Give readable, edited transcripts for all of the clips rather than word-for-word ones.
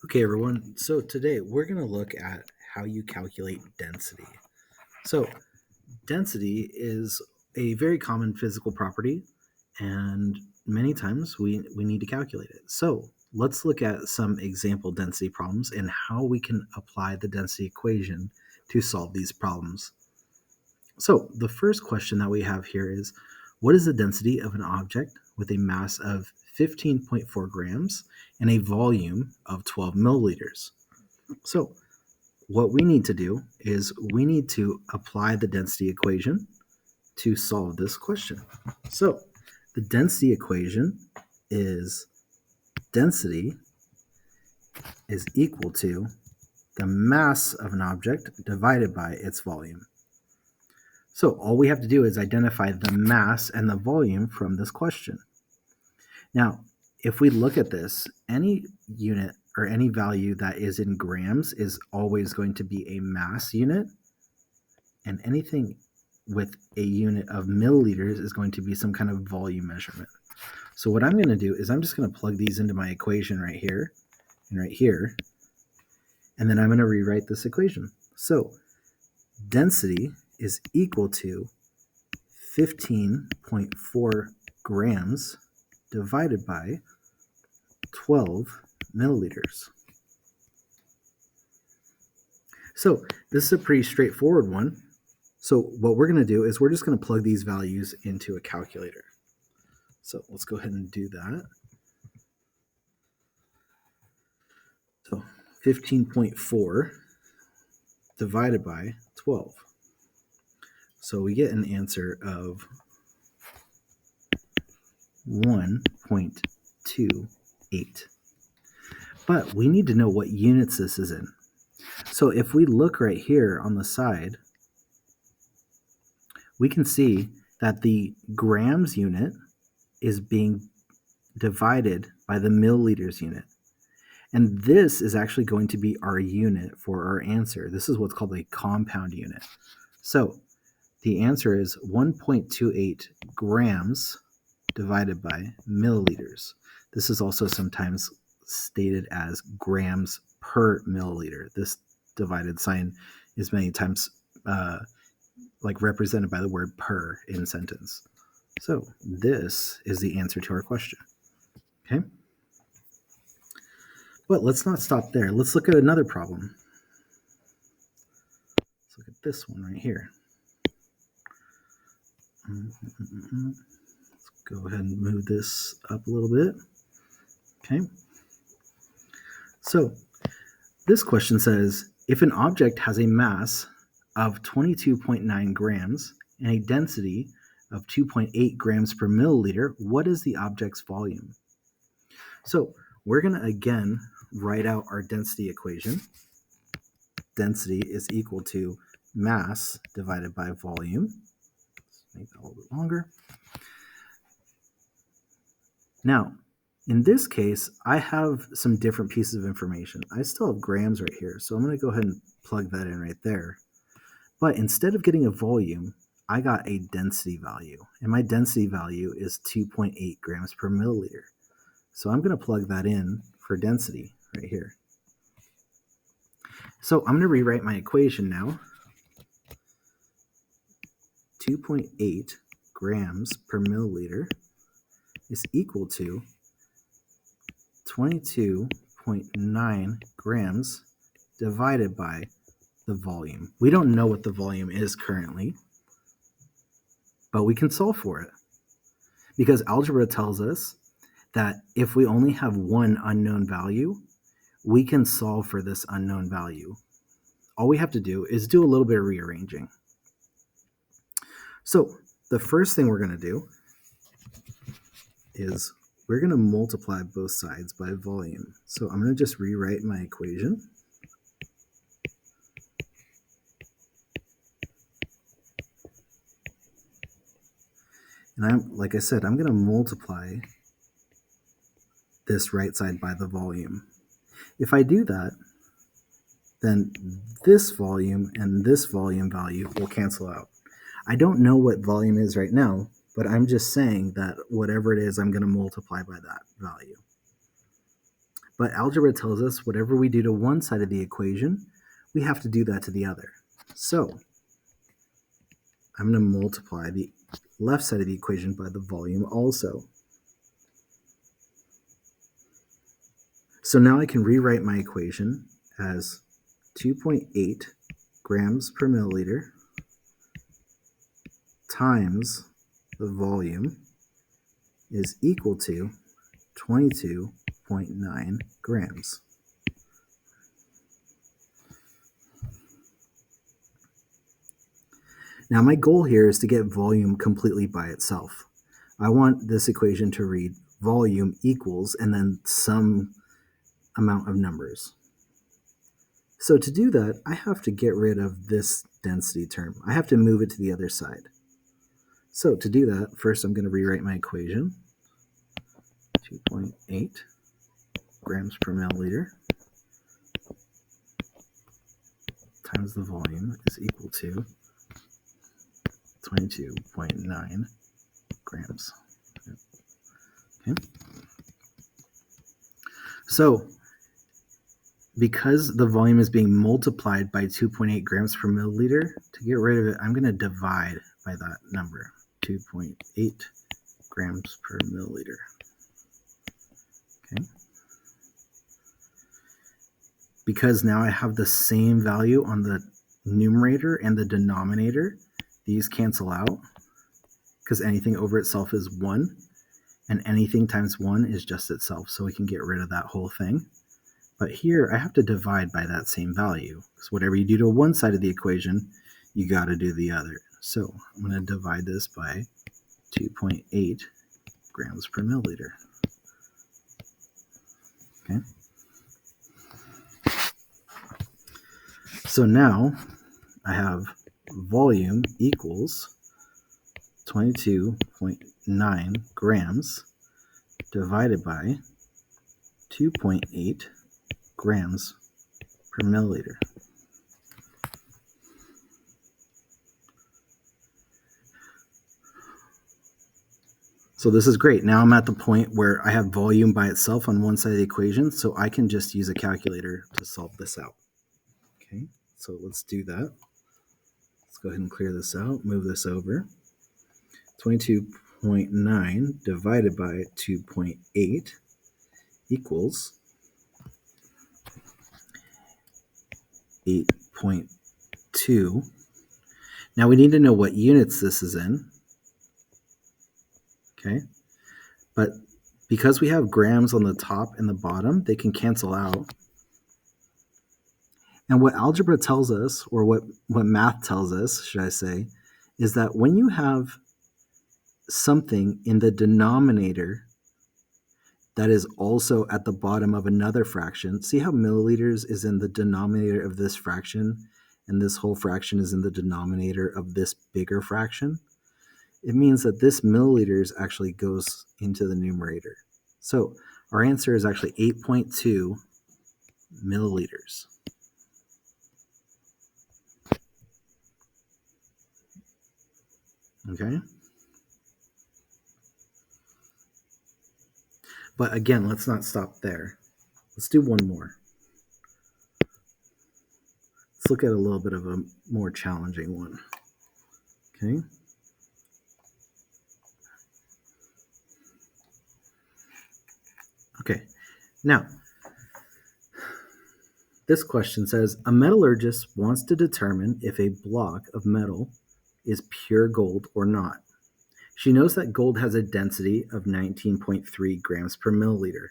Okay, everyone. So today we're going to look at how you calculate density. So, density is a very common physical property, and many times we need to calculate it. So, let's look at some example density problems and how we can apply the density equation to solve these problems. So, the first question that we have here is what is the density of an object with a mass of 15.4 grams and a volume of 12 milliliters? So, what we need to do is we need to apply the density equation to solve this question. So, the density equation is density is equal to the mass of an object divided by its volume. So, all we have to do is identify the mass and the volume from this question. Now, if we look at this, any unit or any value that is in grams is always going to be a mass unit, and anything with a unit of milliliters is going to be some kind of volume measurement. So what I'm going to do is I'm just going to plug these into my equation right here and right here, and then I'm going to rewrite this equation. So density is equal to 15.4 grams divided by 12 milliliters. So this is a pretty straightforward one. So what we're going to do is we're just going to plug these values into a calculator. So let's go ahead and do that. So 15.4 divided by 12. So we get an answer of 1.28. But we need to know what units this is in. So if we look right here on the side, we can see that the grams unit is being divided by the milliliters unit. And this is actually going to be our unit for our answer. This is what's called a compound unit. So the answer is 1.28 grams divided by milliliters. This is also sometimes stated as grams per milliliter. This divided sign is many times represented by the word per in sentence. So this is the answer to our question. Okay. But let's not stop there. Let's look at another problem. Let's look at this one right here. Let's go ahead and move this up a little bit. Okay. So this question says, if an object has a mass of 22.9 grams and a density of 2.8 grams per milliliter, what is the object's volume? So we're going to again write out our density equation. Density is equal to mass divided by volume. Let's make that a little bit longer. Now, in this case, I have some different pieces of information. I still have grams right here, so I'm going to go ahead and plug that in right there. But instead of getting a volume, I got a density value, and my density value is 2.8 grams per milliliter. So I'm going to plug that in for density right here. So I'm going to rewrite my equation now. 2.8 grams per milliliter is equal to 22.9 grams divided by the volume. We don't know what the volume is currently, but we can solve for it because algebra tells us that if we only have one unknown value, we can solve for this unknown value. All we have to do is do a little bit of rearranging. So the first thing we're going to do is we're going to multiply both sides by volume. So I'm going to just rewrite my equation. And like I said, I'm going to multiply this right side by the volume. If I do that, then this volume and this volume value will cancel out. I don't know what volume is right now, but I'm just saying that whatever it is, I'm going to multiply by that value. But algebra tells us whatever we do to one side of the equation, we have to do that to the other. So I'm going to multiply the left side of the equation by the volume also. So now I can rewrite my equation as 2.8 grams per milliliter times the volume is equal to 22.9 grams. Now my goal here is to get volume completely by itself. I want this equation to read volume equals and then some amount of numbers. So to do that, I have to get rid of this density term. I have to move it to the other side. So to do that, first I'm going to rewrite my equation. 2.8 grams per milliliter times the volume is equal to 22.9 grams. Okay. So because the volume is being multiplied by 2.8 grams per milliliter, to get rid of it, I'm going to divide by that number, 2.8 grams per milliliter. Okay. Because now I have the same value on the numerator and the denominator, these cancel out because anything over itself is 1, and anything times 1 is just itself, so we can get rid of that whole thing. But here I have to divide by that same value, because whatever you do to one side of the equation, you got to do the other. So I'm going to divide this by 2.8 grams per milliliter. Okay. So now I have volume equals 22.9 grams divided by 2.8 grams per milliliter. So this is great. Now I'm at the point where I have volume by itself on one side of the equation, so I can just use a calculator to solve this out. Okay, so let's do that. Let's go ahead and clear this out, move this over. 22.9 divided by 2.8 equals 8.2. Now we need to know what units this is in. Okay, but because we have grams on the top and the bottom, they can cancel out. And what algebra tells us, or what math tells us, should I say, is that when you have something in the denominator that is also at the bottom of another fraction, see how milliliters is in the denominator of this fraction, and this whole fraction is in the denominator of this bigger fraction? It means that this milliliters actually goes into the numerator. So our answer is actually 8.2 milliliters. Okay? But again, let's not stop there. Let's do one more. Let's look at a little bit of a more challenging one. Okay? Okay, now, this question says, a metallurgist wants to determine if a block of metal is pure gold or not. She knows that gold has a density of 19.3 grams per milliliter.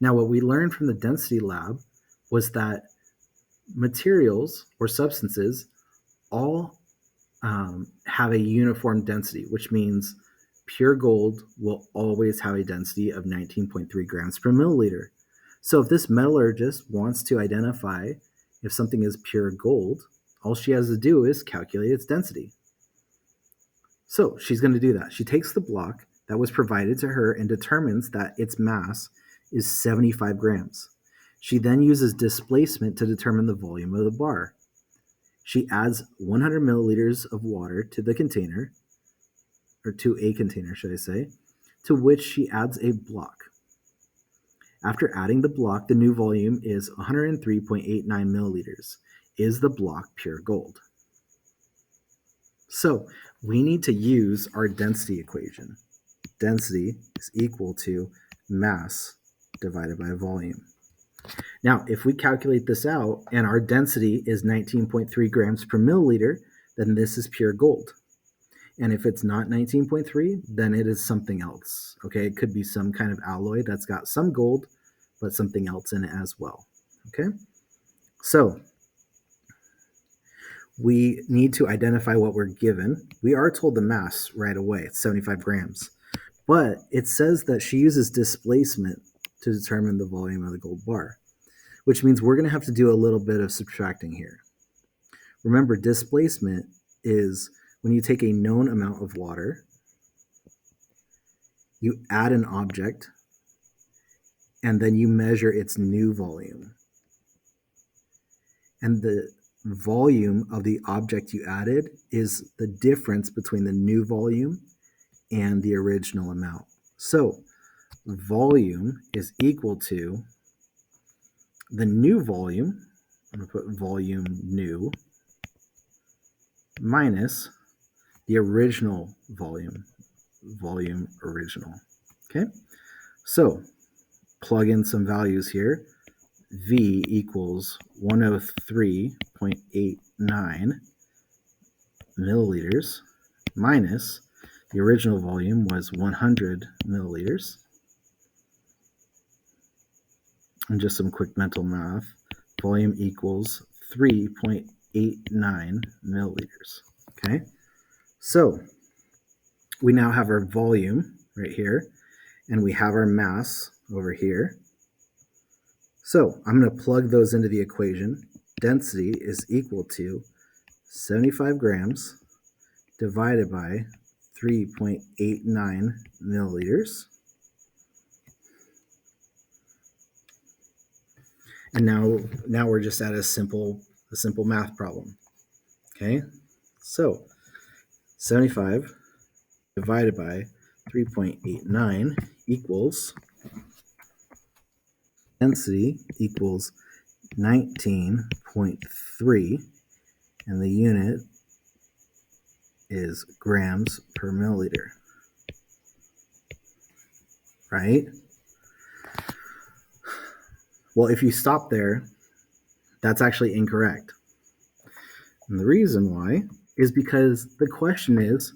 Now, what we learned from the density lab was that materials or substances all have a uniform density, which means pure gold will always have a density of 19.3 grams per milliliter. So if this metallurgist wants to identify if something is pure gold, all she has to do is calculate its density. So she's going to do that. She takes the block that was provided to her and determines that its mass is 75 grams. She then uses displacement to determine the volume of the bar. She adds 100 milliliters of water to the container, or to a container, should I say, to which she adds a block. After adding the block, the new volume is 103.89 milliliters. Is the block pure gold? So we need to use our density equation. Density is equal to mass divided by volume. Now, if we calculate this out and our density is 19.3 grams per milliliter, then this is pure gold. And if it's not 19.3, then it is something else. Okay, it could be some kind of alloy that's got some gold, but something else in it as well. Okay, so we need to identify what we're given. We are told the mass right away, it's 75 grams. But it says that she uses displacement to determine the volume of the gold bar, which means we're going to have to do a little bit of subtracting here. Remember, displacement is when you take a known amount of water, you add an object, and then you measure its new volume. And the volume of the object you added is the difference between the new volume and the original amount. So volume is equal to the new volume, I'm going to put volume new, minus the original volume, volume original. Okay, so plug in some values here. V equals 103.89 milliliters minus the original volume was 100 milliliters. And just some quick mental math, volume equals 3.89 milliliters. Okay, so we now have our volume right here, and we have our mass over here. So I'm going to plug those into the equation. Density is equal to 75 grams divided by 3.89 milliliters. And now we're just at a simple math problem. Okay, so 75 divided by 3.89 equals, density equals 19.3, and the unit is grams per milliliter, right? Well, if you stop there, that's actually incorrect. And the reason why is because the question is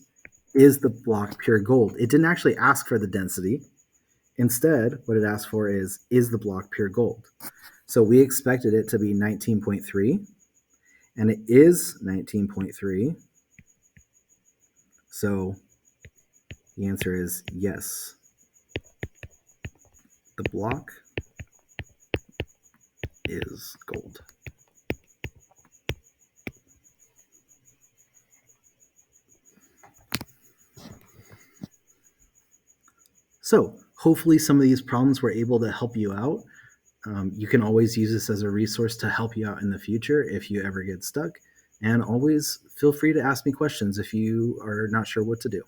the block pure gold? It didn't actually ask for the density. Instead, what it asked for is the block pure gold? So we expected it to be 19.3, and it is 19.3. So the answer is yes. The block is gold. So hopefully some of these problems were able to help you out. You can always use this as a resource to help you out in the future if you ever get stuck. And always feel free to ask me questions if you are not sure what to do.